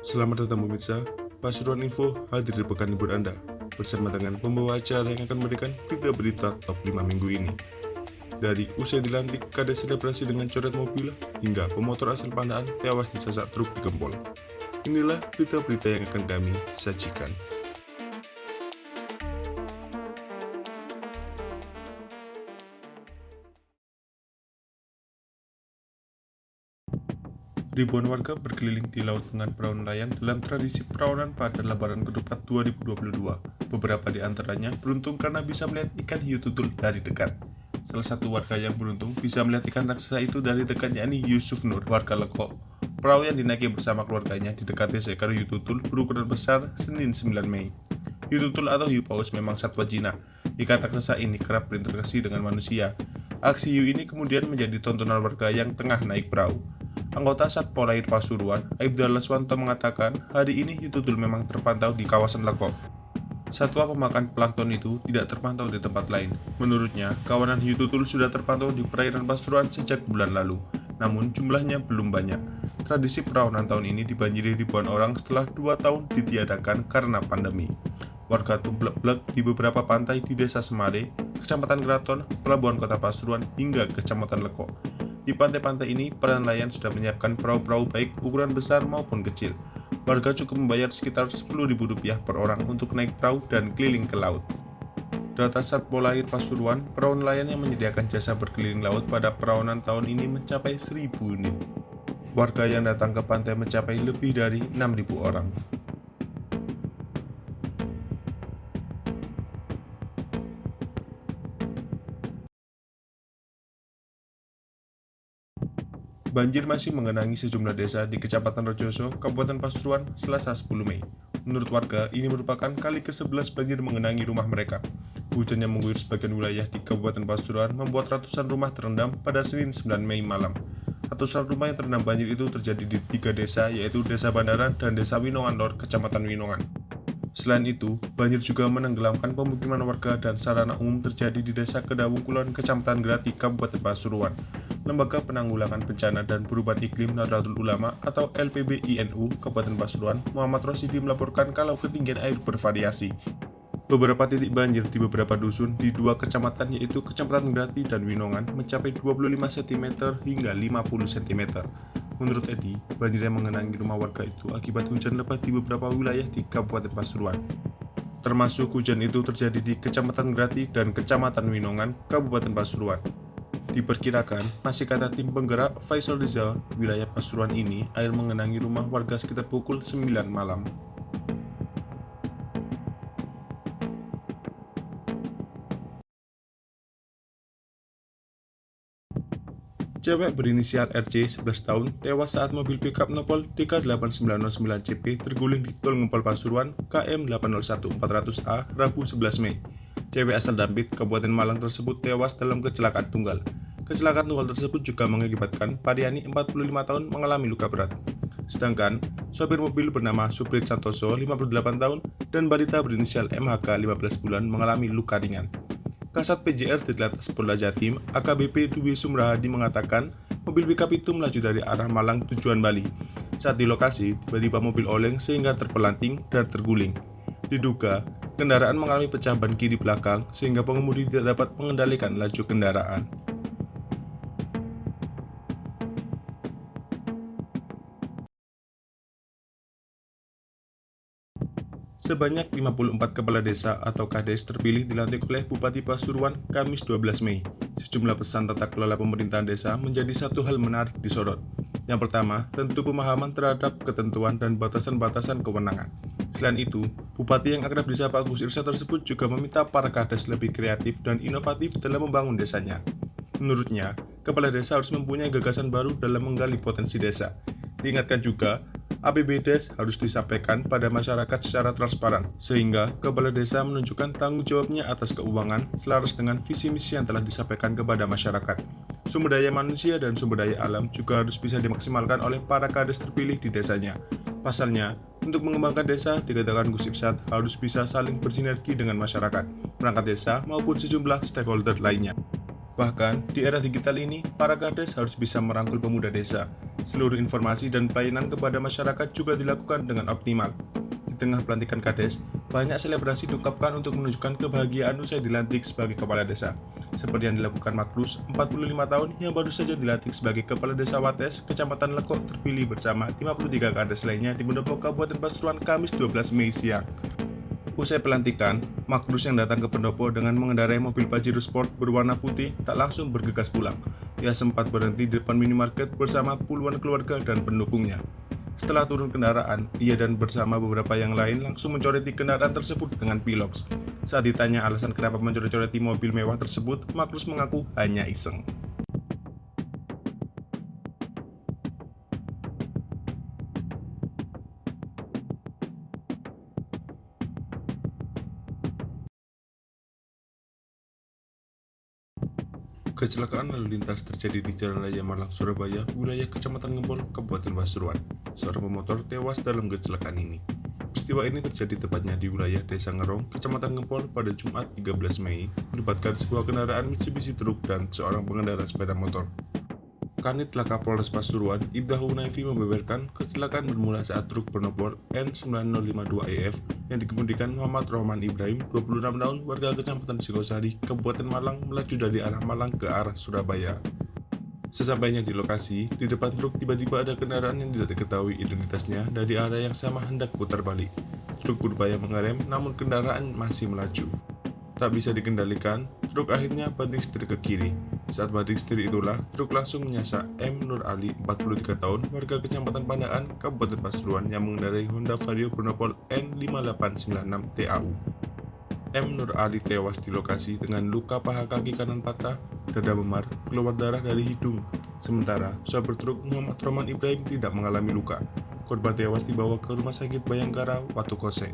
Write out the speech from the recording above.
Selamat datang pemirsa, Pasuruan Info hadir di pekan libur Anda bersama dengan pembawa acara yang akan memberikan berita-berita top 5 minggu ini. Dari usai dilantik kades selebrasi dengan coret mobil hingga pemotor asal Pandaan tewas disasak truk di Gempol. Inilah berita-berita yang akan kami sajikan. Ribuan warga berkeliling di laut dengan perahu nelayan dalam tradisi perawanan pada Lebaran Ketupat 2022. Beberapa di antaranya beruntung karena bisa melihat ikan hiu tutul dari dekat. Salah satu warga yang beruntung bisa melihat ikan raksasa itu dari dekat, yakni Yusuf Nur, warga Lekok. Perahu yang dinaiki bersama keluarganya didekati seekor hiu tutul berukuran besar Senin 9 Mei. Hiu tutul atau hiu paus memang satwa jinak. Ikan raksasa ini kerap berinteraksi dengan manusia. Aksi hiu ini kemudian menjadi tontonan warga yang tengah naik perahu. Anggota Satpol Air Pasuruan, Aibda Laswanto mengatakan, hari ini hiu tutul memang terpantau di kawasan Lekok. Satwa pemakan plankton itu tidak terpantau di tempat lain. Menurutnya, kawanan hiu tutul sudah terpantau di perairan Pasuruan sejak bulan lalu, namun jumlahnya belum banyak. Tradisi perawanan tahun ini dibanjiri ribuan orang setelah 2 tahun ditiadakan karena pandemi. Warga tumplek-blek di beberapa pantai di Desa Semade, Kecamatan Keraton, Pelabuhan Kota Pasuruan, hingga Kecamatan Lekok. Di pantai-pantai ini, para nelayan sudah menyiapkan perahu-perahu baik ukuran besar maupun kecil. Warga cukup membayar sekitar Rp10.000 per orang untuk naik perahu dan keliling ke laut. Data Satpol Air Pasuruan, perahu nelayan yang menyediakan jasa berkeliling laut pada perawanan tahun ini mencapai 1.000 unit. Warga yang datang ke pantai mencapai lebih dari 6.000 orang. Banjir masih mengenangi sejumlah desa di Kecamatan Rejoso, Kabupaten Pasuruan, Selasa 10 Mei. Menurut warga, ini merupakan kali ke-11 banjir mengenangi rumah mereka. Hujan yang mengguyur sebagian wilayah di Kabupaten Pasuruan membuat ratusan rumah terendam pada Senin 9 Mei malam. Ratusan rumah yang terendam banjir itu terjadi di 3 desa, yaitu Desa Bandaran dan Desa Winongan Lor, Kecamatan Winongan. Selain itu, banjir juga menenggelamkan pemukiman warga dan sarana umum terjadi di Desa Kedawung Kulon, Kecamatan Grati, Kabupaten Pasuruan. Lembaga Penanggulangan Bencana dan Perubahan Iklim Nahdlatul Ulama atau LPBINU Kabupaten Pasuruan, Muhammad Rosidi melaporkan kalau ketinggian air bervariasi. Beberapa titik banjir di beberapa dusun di 2 kecamatan, yaitu Kecamatan Grati dan Winongan, mencapai 25 cm hingga 50 cm. Menurut Edi, banjir yang mengenangi rumah warga itu akibat hujan lebat di beberapa wilayah di Kabupaten Pasuruan. Termasuk hujan itu terjadi di Kecamatan Grati dan Kecamatan Winongan, Kabupaten Pasuruan. Diperkirakan, masih kata tim penggerak Faisal Rizal, wilayah Pasuruan ini air mengenangi rumah warga sekitar pukul 9 malam. Cewek berinisial RC, 11 tahun, tewas saat mobil pickup Nopol DK8909CP terguling di Tol Ngempol Pasuruan KM 801400A Rabu 11 Mei. Cewek asal Dampit, Kabupaten Malang tersebut tewas dalam kecelakaan tunggal. Kecelakaan tunggal tersebut juga mengakibatkan Pariani 45 tahun mengalami luka berat. Sedangkan, sopir mobil bernama Suprit Santoso 58 tahun dan balita berinisial MHK 15 bulan mengalami luka ringan. Kasat PJR Ditlantas Polda Jatim, AKBP Dwi Sumrahadi mengatakan mobil pickup itu melaju dari arah Malang tujuan Bali. Saat di lokasi, tiba-tiba mobil oleng sehingga terpelanting dan terguling. Diduga, kendaraan mengalami pecah ban kiri belakang sehingga pengemudi tidak dapat mengendalikan laju kendaraan. Sebanyak 54 kepala desa atau kades terpilih dilantik oleh Bupati Pasuruan Kamis 12 Mei. Sejumlah pesan tata kelola pemerintahan desa menjadi satu hal menarik disorot. Yang pertama, tentu pemahaman terhadap ketentuan dan batasan-batasan kewenangan. Selain itu, Bupati yang akrab disapa Gus Irsa tersebut juga meminta para kades lebih kreatif dan inovatif dalam membangun desanya. Menurutnya, kepala desa harus mempunyai gagasan baru dalam menggali potensi desa. Diingatkan juga, APBDes harus disampaikan pada masyarakat secara transparan, sehingga kepala desa menunjukkan tanggung jawabnya atas keuangan selaras dengan visi misi yang telah disampaikan kepada masyarakat. Sumber daya manusia dan sumber daya alam juga harus bisa dimaksimalkan oleh para kades terpilih di desanya. Pasalnya, untuk mengembangkan desa, dikatakan Gus Irsad harus bisa saling bersinergi dengan masyarakat, perangkat desa maupun sejumlah stakeholder lainnya. Bahkan, di era digital ini, para kades harus bisa merangkul pemuda desa. Seluruh informasi dan pelayanan kepada masyarakat juga dilakukan dengan optimal. Di tengah pelantikan kades, banyak selebrasi diungkapkan untuk menunjukkan kebahagiaan usai dilantik sebagai kepala desa. Seperti yang dilakukan Makrus, 45 tahun yang baru saja dilantik sebagai kepala desa Wates, Kecamatan Lekok terpilih bersama 53 kades lainnya di Pendopo Kabupaten Pasuruan Kamis 12 Mei siang. Usai pelantikan, Makrus yang datang ke Pendopo dengan mengendarai mobil Pajero Sport berwarna putih tak langsung bergegas pulang. Ia sempat berhenti di depan minimarket bersama puluhan keluarga dan pendukungnya. Setelah turun kendaraan, ia dan bersama beberapa yang lain langsung mencoreti kendaraan tersebut dengan piloks. Saat ditanya alasan kenapa mencoret-coreti mobil mewah tersebut, Makrus mengaku hanya iseng. Kecelakaan lalu lintas terjadi di Jalan Raya Malang, Surabaya, wilayah Kecamatan Ngempol, Kabupaten Pasuruan. Seorang pemotor tewas dalam kecelakaan ini. Peristiwa ini terjadi tepatnya di wilayah Desa Ngerong, Kecamatan Ngempol pada Jumat 13 Mei, melibatkan sebuah kendaraan Mitsubishi truk dan seorang pengendara sepeda motor. Kanit Laka Polres Pasuruan, Ibda Hunaifi membeberkan kecelakaan bermula saat truk bernomor N9052EF yang dikemudikan Muhammad Rohman Ibrahim, 26 tahun, warga Kecamatan Singosari, Kabupaten Malang, melaju dari arah Malang ke arah Surabaya. Sesampainya di lokasi, di depan truk tiba-tiba ada kendaraan yang tidak diketahui identitasnya dari arah yang sama hendak putar balik. Truk berupaya mengerem, namun kendaraan masih melaju. Tak bisa dikendalikan, truk akhirnya banting setir ke kiri. Saat banting setir itulah, truk langsung menyasar M. Nur Ali, 43 tahun, warga Kecamatan Pandaan, Kabupaten Pasuruan yang mengendarai Honda Vario bernomor N5896 TAU. M. Nur Ali tewas di lokasi dengan luka paha kaki kanan patah, dada memar, keluar darah dari hidung. Sementara, sopir truk Muhammad Rohman Ibrahim tidak mengalami luka. Korban tewas dibawa ke Rumah Sakit Bayangkara, Watukose.